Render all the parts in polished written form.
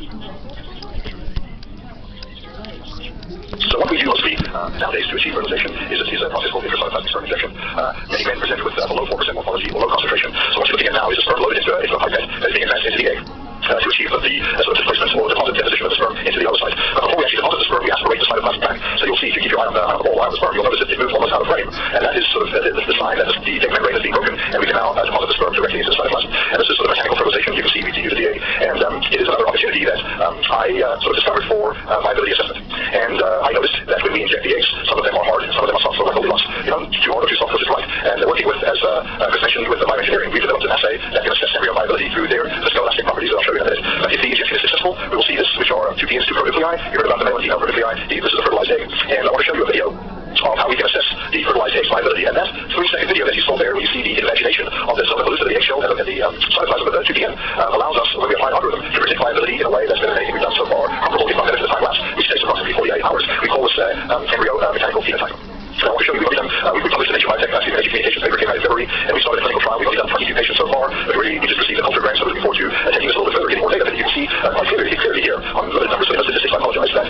So what we do mostly nowadays to achieve fertilization is a process called intracytoplasmic sperm injection. Many men present with below 4% morphology or low concentration. So what you're looking at now is a sperm loaded into a pipette that is being advanced into the egg to achieve the sort of displacement or deposit deposition of the sperm into the oocyte. But before we actually deposit the sperm, we aspirate the cytoplasmic bag. So you'll see, if you keep your eye on the ball eye of the sperm, you'll notice it moves almost out of frame. And that is sort of the sign that the egg membrane is being broken, and we can now deposit the sperm directly into the cytoplasm. And this is sort of mechanical fertilization. You can see we use the DA. And it is another opportunity that I sort of discovered for viability assessment. And I noticed that when we inject the eggs, some of them are hard and some of them are soft, so like Goldilocks. You know, too hard or too soft, which is right. And working with, as Chris mentioned, with the bioengineering, we've developed an assay that can assess embryo viability through their viscoelastic properties that I'll show you in a minute. But if the injection is successful, we will see this, which are 2 penis, 2 pronuclei. You heard about the male and female pronuclei. This is a fertilized egg. And I want to show you a video of how we can assess the fertilized egg's viability. And that 3-second video that you saw there, where you see the invagination of the nucleus of the eggshell and the cytoplasm of the 2pn, allows us, when we apply an algorithm, to predict viability in a way that's better than anything we've done so far, comparable if not better to the time lapse, which takes approximately 48 hours. We call this embryo mechanical phenotype. So I want to show you, we published an Nature Biotech Energy Communications paper, came out in February, and we started a clinical trial. We've only done 22 patients so far, but we just received a culture grant, so looking forward to taking this a little bit further, getting more data. But you can see quite clearly here, on limited numbers, so no statistics, I apologize, that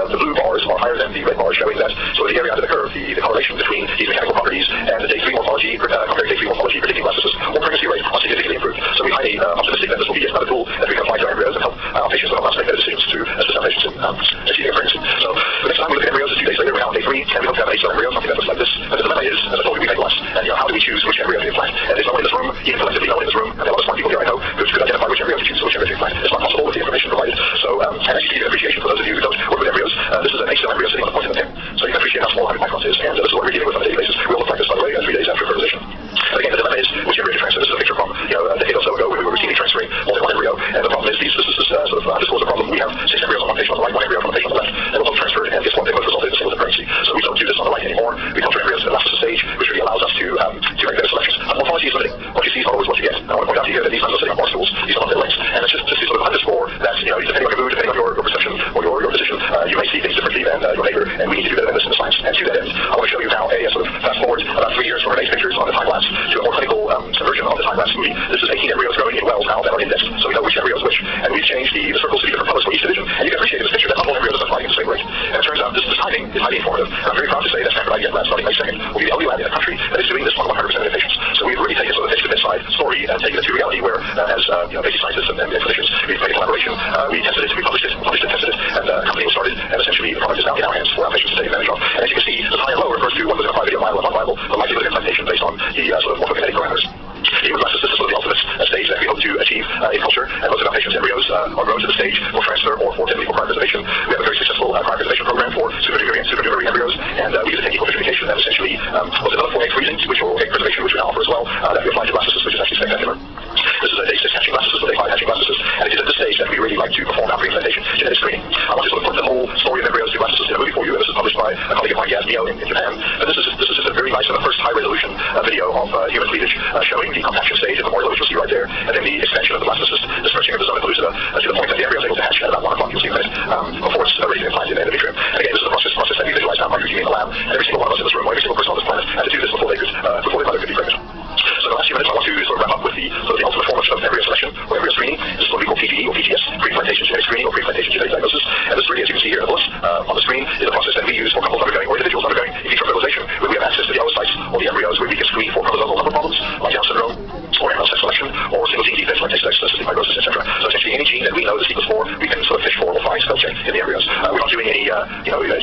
the blue bars are higher than the red bars, showing that sort of the area under the curve, the correlation between these mechanical properties and the day 3 morphology, compared to day 3 morphology, predicting blastocyst or pregnancy rate, are significantly improved. So we're highly optimistic that this will be another tool that we can apply to our embryos and help our patients with make better decisions to assist our patients in achieving a pregnancy. So the next time we look at embryos is 2 days later. We're now on day 3, and we hope to have an 8-cell embryo, something that looks like this. But the dilemma is, as I told you, we make less. And how do we choose which embryo to implant? And there's no one in this room, even collectively, no one in this room, and there are a lot of smart people here I know, who could identify which embryo to choose, which embryo to implant. It's not possible with the information provided. So, and as you see, appreciation for those of you who don't work with embryos, this is an 8-cell embryo sitting on the point of the pin. So you can appreciate how small 100 microns is, and this is what we're dealing with on a daily basis. We all look like this, by the way, 3 days after fertilization. But again, the dilemma is which embryo to transfer. This is a picture from, a decade or so ago, when we were routinely transferring more than 1 embryo, and the problem is, this sort of underscores the problem. We have 6 embryos on one patient on the right, 1 embryo from a patient on the left, and we're both transferred, and guess what? They both resulted in a single pregnancy. So we don't do this on the right anymore. We culture embryos at the last stage, which really allows us to make better selections. Morphology is limiting. What you see is not always what you get. And I want to point out to you here that these ones are sitting on bar stools. These are not their legs. And it's just to sort of underscore that, depending on your mood, depending on your perception or your position, you may see things differently than your neighbor, and we need to do better than this in the science. And to that end, I want to show you now a sort of fast forward about 3 years from Renee's pictures on the time lapse to a more clinical version of the time lapse movie. This is 18 embryos growing in wells now that are indexed, so we know which embryo is which. And we've changed the circles to be different colors for each division. And you can appreciate in this picture that not all embryos are fighting at the same rate. And it turns out this timing is highly informative. And I'm very proud to say that Stanford IVF Lab, starting May 2nd, will be the only lab in the country that is doing this on 100% of their patients. So we've really taken sort of the bedside story and taken it to reality, where as basic scientists and clinicians, we've made a collaboration. We tested it, we published it, tested it, and the company was started, and essentially the product is now in our hands for our patients to take advantage of. And as you can see, the high and low refers to what was in a private video, viable and non-viable, the likelihood of implantation based on the sort of morphokinetic parameters. Human blastocyst is sort of the ultimate stage that we hope to achieve in culture, and most of our patients' embryos are grown to the stage for transfer or for typically for cryopreservation. We have a very successful cryopreservation program for supernumerary embryos, and we use a technique called vitrification that essentially was developed for egg freezing, which will egg preservation, which we now offer as well, that we apply to blastocysts, which is actually spectacular. This is a day 6 hatching blastocyst with a 5 hatching blastocyst, and it is at this stage that we really like to perform our pre-implantation genetic screening. I want to sort of put the whole story of embryos to blastocysts in a movie for you, and this is published by a colleague of mine, Yaz Mio, in Japan. But this is just a very nice and the first high-resolution video of human cleavage, showing the compaction stage of the morula, which you'll see right there, and then the expansion of the blastocyst, the stretching of the zona pellucida, to the point that the embryo is able to hatch at about 1 o'clock. You'll see that before it's ready to implant in the endometrium. And again, this is a process that we visualize now by routine in the lab, and every single one of us in this room, or every single person on this planet, had to do this before their mother could be pregnant. So in the last few minutes, I want to sort of wrap up with the ultimate form of embryo selection or embryo screening. This is what we call PGD or PGS, pre-implantation genetic screening or pre-implantation genetic diagnosis. And this really, as you can see here in the bullets on the screen, is a process that we use for couples undergoing or individuals undergoing in vitro fertilization, where we have access to the oocytes or the embryos, where we can screen for chromosomal number problems like Down syndrome or animal sex selection or single gene defects like cystic fibrosis, etc. So essentially, any gene that we know the sequence for, we can sort of fish for or find spell check in the embryos. We're not doing any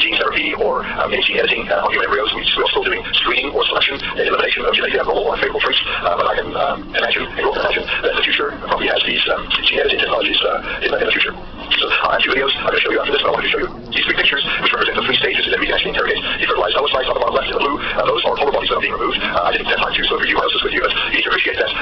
gene therapy or any gene editing on human embryos. We're still doing screening or selection and elimination of genetically abnormal or unfavorable traits. But I can imagine, and you'll imagine, that the future probably has these gene editing technologies in the future. So I have 2 videos I'm going to show you after this, but I wanted to show you these 3 pictures, which represent the 3 stages that we can actually interrogate the fertilized oocytes on the bottom left in the blue. Those are total bodies that are being removed. I didn't have time to sort of review meiosis with you, but you need to appreciate that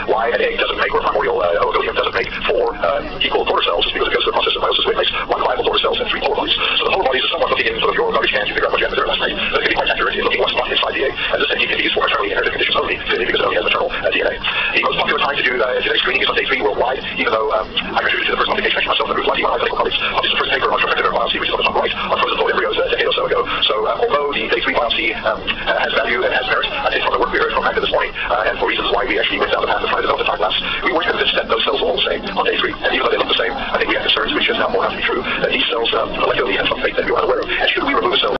why an egg doesn't make, or primordial ovarium doesn't make 4 equal daughter cells, is because it goes through the process of meiosis where it makes 1 viable daughter cells and 3 polar bodies. So the polar bodies are somewhat looking in sort of your garbage can to figure out what you had there last night, but it can be quite accurate in looking what's not inside the egg. And this technique can be used for maternally inherited conditions only, clearly because it only has maternal DNA. The most popular time to do genetic screening is on day 3 worldwide, even though I contributed to the first publication myself and one of my clinical colleagues published the first paper on transgender biopsy, which is on the top right, on frozen whole embryos a decade or so ago. So although the day 3 biopsy has value and has merit, I think from the work we heard from Magda this morning, and for reasons why we actually went down the path of trying to develop the time lapse, we weren't convinced that those cells were all the same on day 3. And even though they look the same, I think we have concerns which turns out more out to be true, that these cells molecularly have some fate that we